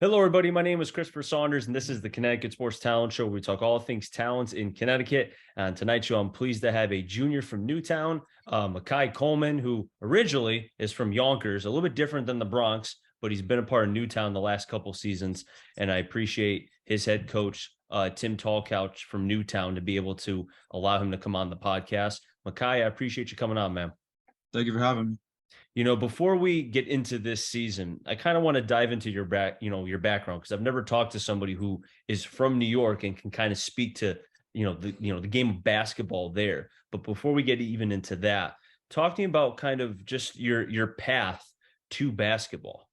Hello, everybody. My name is Christopher Saunders, and this is the Connecticut Sports Talent Show, where we talk all things talents in Connecticut. On tonight's show, I'm pleased to have a junior from Newtown, Makai Coleman, who originally is from Yonkers, a little bit different than the Bronx, but he's been a part of Newtown the last couple seasons, and I appreciate his head coach, Tim Tallcouch from Newtown, to be able to allow him to come on the podcast. Makai, I appreciate you coming on, man. Thank you for having me. Before we get into this season, I kind of want to dive into your background, because I've never talked to somebody who is from New York and can kind of speak to, the game of basketball there. But before we get even into that, talk to me about kind of just your path to basketball.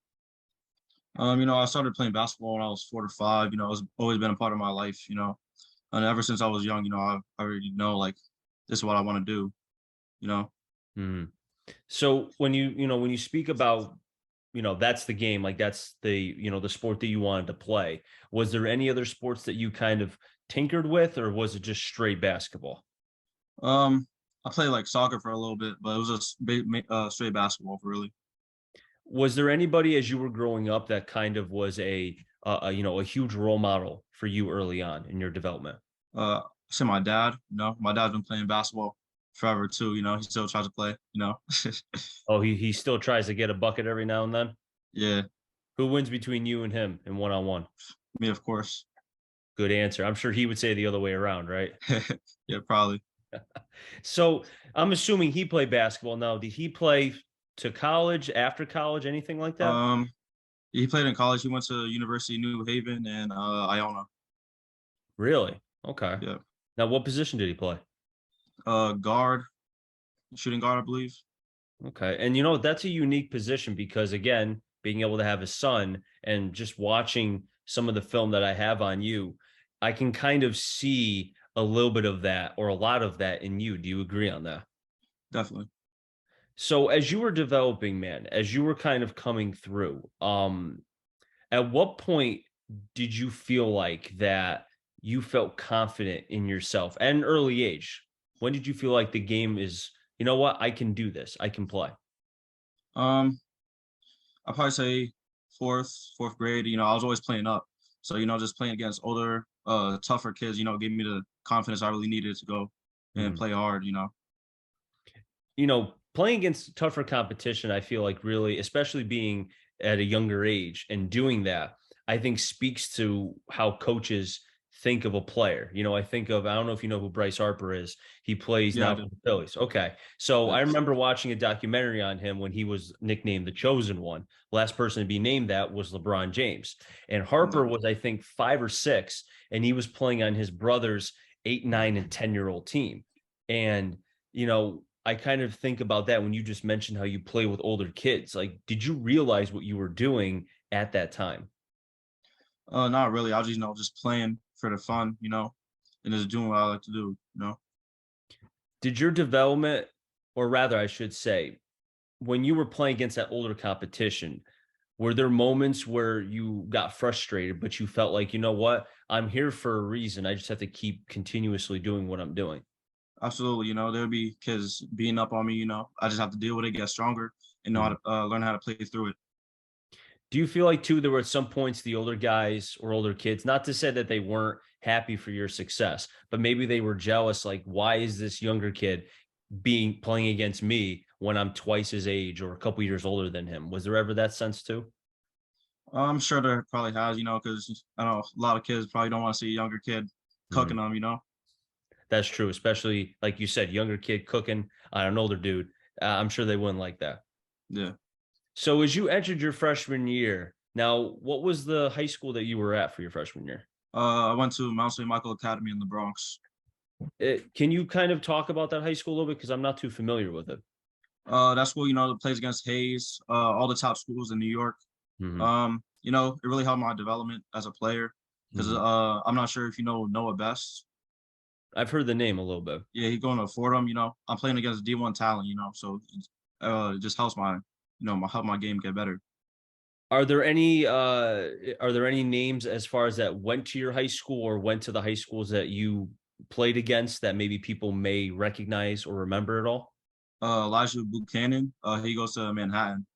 I started playing basketball when I was 4 to 5. It's always been a part of my life. And ever since I was young, I already know like this is what I want to do. You know, Mhm. So when you speak about, that's the game, like that's the sport that you wanted to play. Was there any other sports that you kind of tinkered with, or was it just straight basketball? I played like soccer for a little bit, but it was just straight basketball for really. Was there anybody as you were growing up that kind of was a huge role model for you early on in your development? I say my dad. My dad's been playing basketball forever too. He still tries to play. Oh, he still tries to get a bucket every now and then. Yeah, Who wins between you and him in one-on-one? me of course. Good answer. I'm sure he would say the other way around, right? Yeah, probably. So I'm assuming he played basketball. Now, did he play to college, after college, anything like that? Um, he played in college. He went to University of New Haven and Iona. Really? Okay. Yeah. Now, what position did he play? Guard, shooting guard, I believe. Okay. And that's a unique position because, again, being able to have a son and just watching some of the film that I have on you, I can kind of see a little bit of that or a lot of that in you. Do you agree on that? Definitely. So as you were developing, man, as you were kind of coming through, at what point did you feel like that you felt confident in yourself at an early age? When did you feel like the game is, you know what, I can do this, I can play? Um, I'll probably say fourth grade. I was always playing up. So, just playing against older, tougher kids, gave me the confidence I really needed to go and Mhm. play hard. Playing against tougher competition, I feel like really, especially being at a younger age and doing that, I think speaks to how coaches think of a player. I don't know if you know who Bryce Harper is. He plays Yeah, I now did. for the Phillies. Okay. So I Yes. remember watching a documentary on him when he was nicknamed the chosen one. Last person to be named that was LeBron James. And Yeah. Harper was, I think, 5 or 6, and he was playing on his brother's 8, 9, and 10-year-old team. And I kind of think about that when you just mentioned how you play with older kids. Like, did you realize what you were doing at that time? Not really. I was just playing for the fun, and just doing what I like to do. Did your development, or rather, I should say, when you were playing against that older competition, were there moments where you got frustrated, but you felt like, you know what, I'm here for a reason. I just have to keep continuously doing what I'm doing? Absolutely. There'll be kids beating up on me, I just have to deal with it, get stronger, and know how Mhm. to learn how to play through it. Do you feel like too there were at some points the older guys or older kids, not to say that they weren't happy for your success, but maybe they were jealous, like, why is this younger kid being playing against me when I'm twice his age or a couple years older than him? Was there ever that sense too? I'm sure there probably has, because I know a lot of kids probably don't want to see a younger kid cooking Mhm. them. That's true, especially like you said, younger kid cooking on an older dude. I'm sure they wouldn't like that. Yeah. So as you entered your freshman year, now what was the high school that you were at for your freshman year? I went to Mount St. Michael Academy in the Bronx. Can you kind of talk about that high school a little bit? Because I'm not too familiar with it. That's where, that plays against Hayes, all the top schools in New York. Hmm. It really helped my development as a player because Hmm. I'm not sure if you know Noah Best. I've heard the name a little bit. Yeah, he's going to Fordham. I'm playing against D1 talent, so it just helps help my game get better. Are there any names as far as that went to your high school or went to the high schools that you played against that maybe people may recognize or remember at all? Elijah Buchanan, he goes to Manhattan.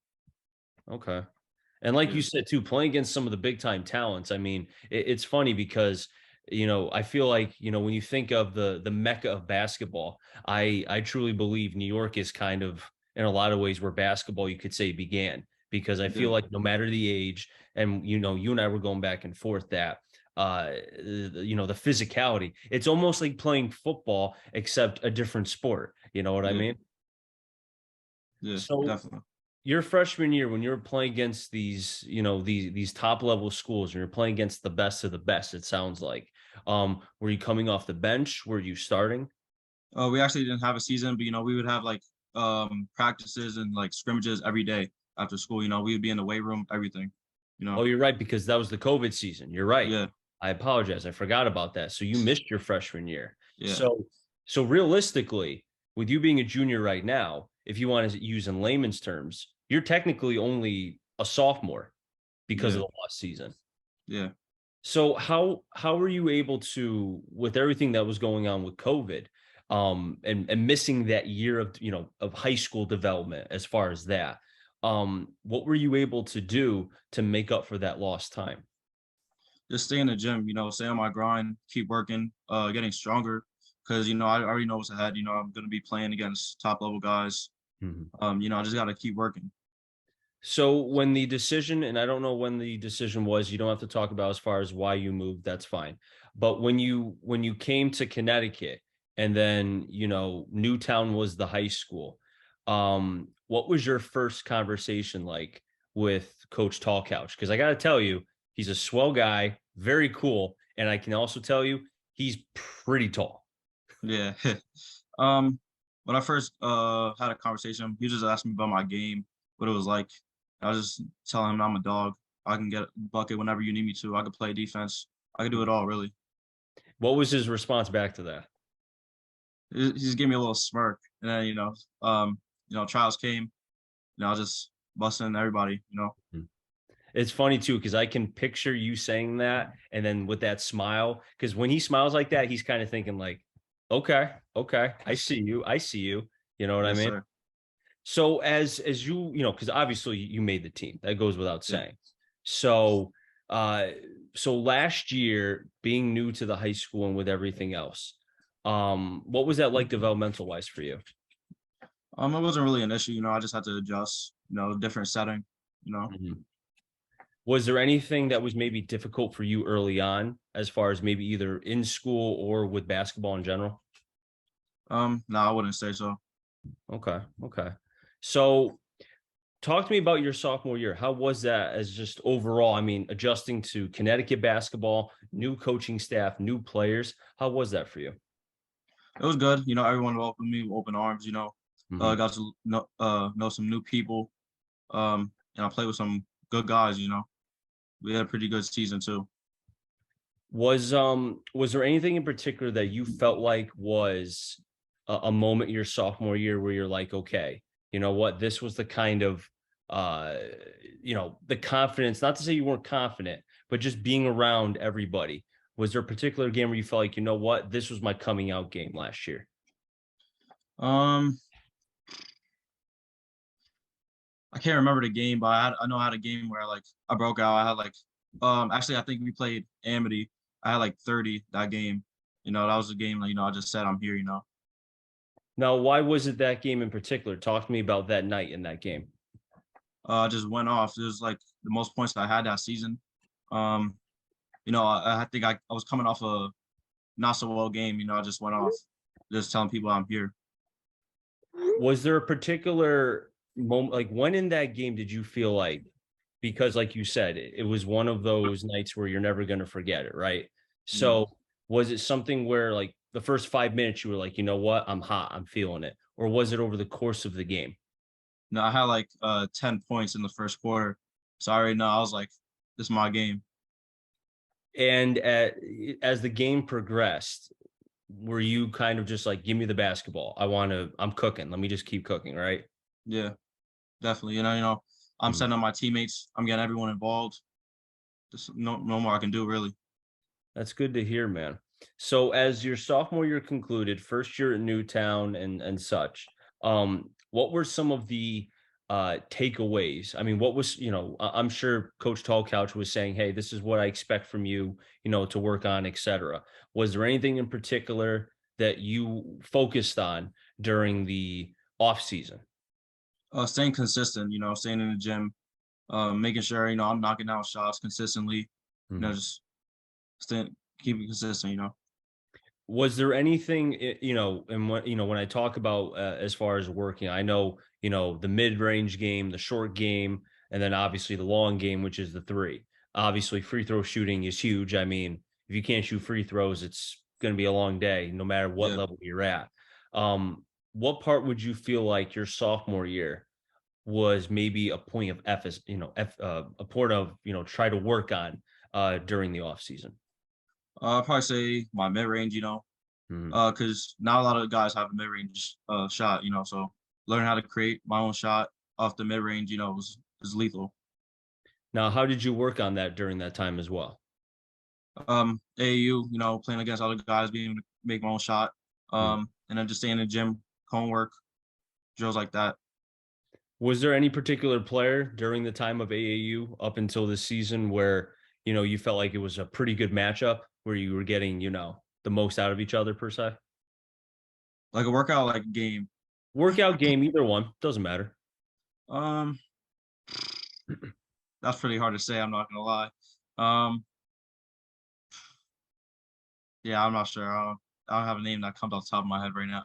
Okay. And like you Yeah, said too, playing against some of the big time talents. I mean, it's funny because I feel like when you think of the mecca of basketball, I truly believe New York is kind of in a lot of ways where basketball you could say began because I feel yeah, like no matter the age, and you and I were going back and forth that the physicality, it's almost like playing football except a different sport. You know what I yeah, mean? yeah, So definitely. your freshman year when you were playing against these top level schools and you're playing against the best of the best, it sounds like, were you coming off the bench, were you starting? We actually didn't have a season, but we would have like practices and like scrimmages every day after school. We would be in the weight room, everything. You know, Oh, you're right, because that was the COVID season. You're right. yeah, I apologize, I forgot about that. So you missed your freshman year. yeah, So realistically, with you being a junior right now, if you want to use in layman's terms, you're technically only a sophomore because of yeah, the lost season. yeah. So how were you able to, with everything that was going on with COVID, and missing that year of of high school development as far as that, what were you able to do to make up for that lost time? Just stay in the gym. Stay on my grind, keep working, getting stronger. Because I already know what's ahead. I'm gonna be playing against top level guys. Mhm. I just gotta keep working. So when the decision, and I don't know when the decision was, you don't have to talk about as far as why you moved, that's fine. But when you came to Connecticut and then, Newtown was the high school, what was your first conversation like with Coach Tall Couch? Because I gotta tell you, he's a swell guy, very cool. And I can also tell you he's pretty tall. Yeah. um, when I first had a conversation, he just asked me about my game, what it was like. I was just telling him I'm a dog. I can get a bucket whenever you need me to. I could play defense. I could do it all, really. What was his response back to that? He just gave me a little smirk, and then trials came. I was just busting everybody. It's funny too because I can picture you saying that, and then with that smile. Because when he smiles like that, he's kind of thinking like, "Okay, okay, I see you, I see you." You know what I Yes, mean? sir. So as because obviously you made the team, that goes without Yeah. saying. So, uh, so last year, being new to the high school and with everything else, what was that like developmental wise for you? It wasn't really an issue. I just had to adjust. Different setting. Mhm. Was there anything that was maybe difficult for you early on, as far as maybe either in school or with basketball in general? No, I wouldn't say so. Okay, okay. So talk to me about your sophomore year. How was that as just overall? I mean, adjusting to Connecticut basketball, new coaching staff, new players. How was that for you? It was good. Everyone welcomed me with open arms. Mhm. Got to know some new people. And I played with some good guys. We had a pretty good season too. Was there anything in particular that you felt like was a moment your sophomore year where you're like, okay, you know what, this was the kind of uh the confidence, not to say you weren't confident, but just being around everybody. Was there a particular game where you felt like, you know what, this was my coming out game last year? Um, I can't remember the game, but I know I had a game where like I broke out. I had like actually I think we played Amity. I had like 30 that game. That was the game that I just said I'm here. Now, why was it that game in particular? Talk to me about that night in that game. I just went off. It was like the most points I had that season. Um, I think I was coming off a not so well game. I just went off, just telling people I'm here. Was there a particular moment, like when in that game did you feel like, because like you said, it was one of those nights where you're never going to forget it, right? Yeah. So was it something where like the first 5 minutes you were like, you know what, I'm hot, I'm feeling it, or was it over the course of the game? No, I had like 10 points in the first quarter. So I already know I was like, this is my game. And as the game progressed, were you kind of just like, give me the basketball, I'm cooking, let me just keep cooking, right? Yeah, definitely. I'm Hmm. setting up my teammates. I'm getting everyone involved. Just no more I can do really. That's good to hear, man. So as your sophomore year concluded, first year at Newtown and such, what were some of the takeaways? I mean, what was, I'm sure Coach Tallcouch was saying, hey, this is what I expect from you, to work on, etc. Was there anything in particular that you focused on during the off season? Staying consistent, staying in the gym, making sure, I'm knocking down shots consistently, just staying keeping consistent. Was there anything, and what, when I talk about as far as working, I know, the mid-range game, the short game, and then obviously the long game, which is the three. Obviously, free throw shooting is huge. I mean, if you can't shoot free throws, it's going to be a long day, no matter what Yeah. level you're at. What part would you feel like your sophomore year was maybe a point of a point of, try to work on during the off season? I'd probably say my mid range, Mhm. because not a lot of guys have a mid range shot, so learning how to create my own shot off the mid range, was is lethal. Now, how did you work on that during that time as well? AAU, playing against other guys, being able to make my own shot, Mhm. and then just staying in the gym, homework, drills like that. Was there any particular player during the time of AAU up until this season where, you felt like it was a pretty good matchup where you were getting, the most out of each other per se? Like a workout, like game. Workout game, either one, doesn't matter. Um, that's pretty hard to say. I'm not gonna lie. Um, yeah, I'm not sure. I don't have a name that comes off the top of my head right now.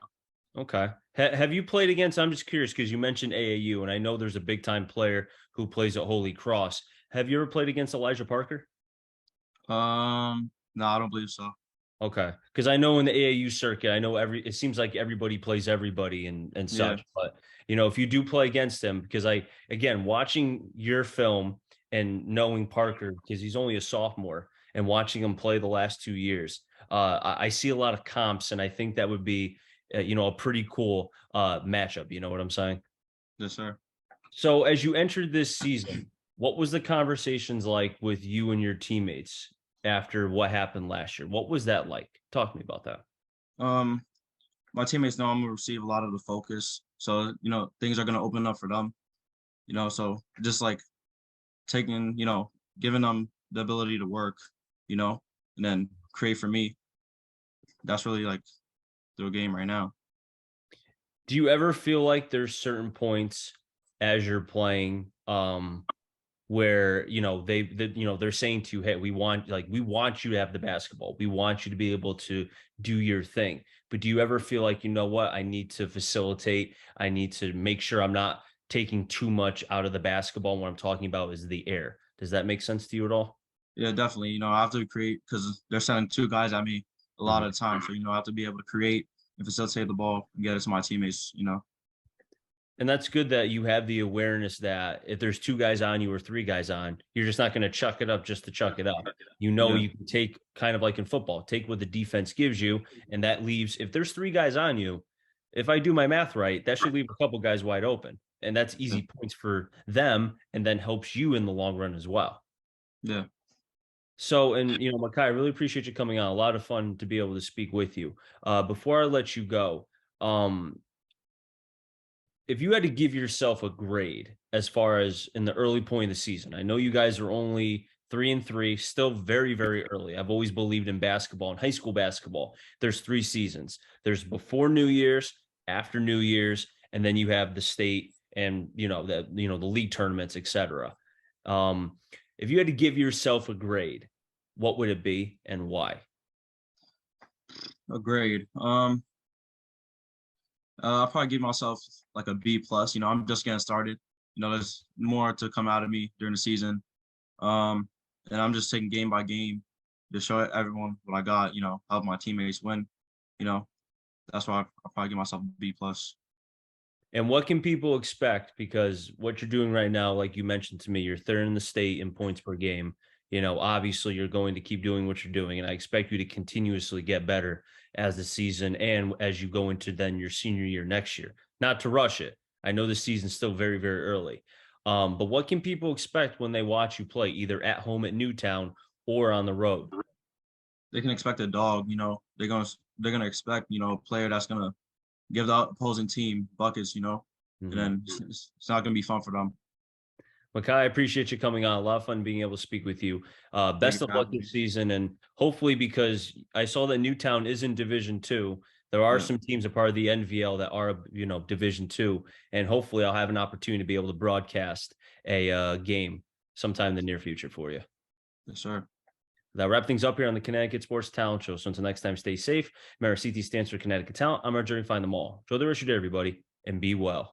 Okay. Have you played against? I'm just curious because you mentioned AAU, and I know there's a big time player who plays at Holy Cross. Have you ever played against Elijah Parker? No, I don't believe so. Okay, because I know in the AAU circuit, I know it seems like everybody plays everybody and Yeah, such. But if you do play against him, because again watching your film and knowing Parker because he's only a sophomore and watching him play the last 2 years, I see a lot of comps, and I think that would be a pretty cool matchup. You know what I'm saying? yes, sir. So as you entered this season, what was the conversations like with you and your teammates after what happened last year? What was that like? Talk to me about that. Um, my teammates know I'm gonna receive a lot of the focus, so things are gonna open up for them. So just like taking, giving them the ability to work, you know, and then create for me. That's really like the game right now. Do you ever feel like there's certain points as you're playing where they're saying to you, hey, we want you to have the basketball, we want you to be able to do your thing, but do you ever feel like, what, I need to facilitate, I need to make sure I'm not taking too much out of the basketball? What I'm talking about is the air. Does that make sense to you at all? Yeah, definitely. I have to create because they're sending two guys at me a lot Mhm. of the time. So, I have to be able to create and facilitate the ball and get it to my teammates. And that's good that you have the awareness that if there's two guys on you or three guys on, you're just not going to chuck it up just to chuck it up. Yeah, You can take, kind of like in football, take what the defense gives you. And that leaves, if there's three guys on you, if I do my math right, that should leave a couple guys wide open. And that's yeah, easy points for them and then helps you in the long run as well. yeah. So, and Makai, I really appreciate you coming on. A lot of fun to be able to speak with you. Before I let you go, if you had to give yourself a grade as far as in the early point of the season, I know you guys are only 3-3, still very, very early. I've always believed in basketball and high school basketball. There's 3 seasons. There's before New Year's, after New Year's, and then you have the state and the league tournaments, etc. Um, if you had to give yourself a grade, what would it be and why? A grade. I'll probably give myself like a B plus. I'm just getting started. There's more to come out of me during the season. Um, and I'm just taking game by game to show everyone what I got. Help my teammates win. You know, that's why I'll probably give myself a B plus. And what can people expect? Because what you're doing right now, like you mentioned to me, you're third in the state in points per game. Obviously you're going to keep doing what you're doing. And I expect you to continuously get better as the season and as you go into then your senior year next year. Not to rush it. I know the season's still very, very early. But what can people expect when they watch you play, either at home at Newtown or on the road? They can expect a dog. They're gonna expect a player that's gonna give the opposing team buckets. and Mhm. then it's not gonna be fun for them. Makai, I appreciate you coming on. A lot of fun being able to speak with you. Thank you Best of for luck having me. this season, and hopefully, because I saw that Newtown is in Division 2, there are Yeah, some teams a part of the NVL that are, Division 2, and hopefully, I'll have an opportunity to be able to broadcast a game sometime in the near future for you. yes, sir. That wrap things up here on the Connecticut Sports Talent Show. So until next time, stay safe. Remember, CT stands for Connecticut Talent. I'm our journey, find them all. Enjoy the rest of your day, everybody, and be well.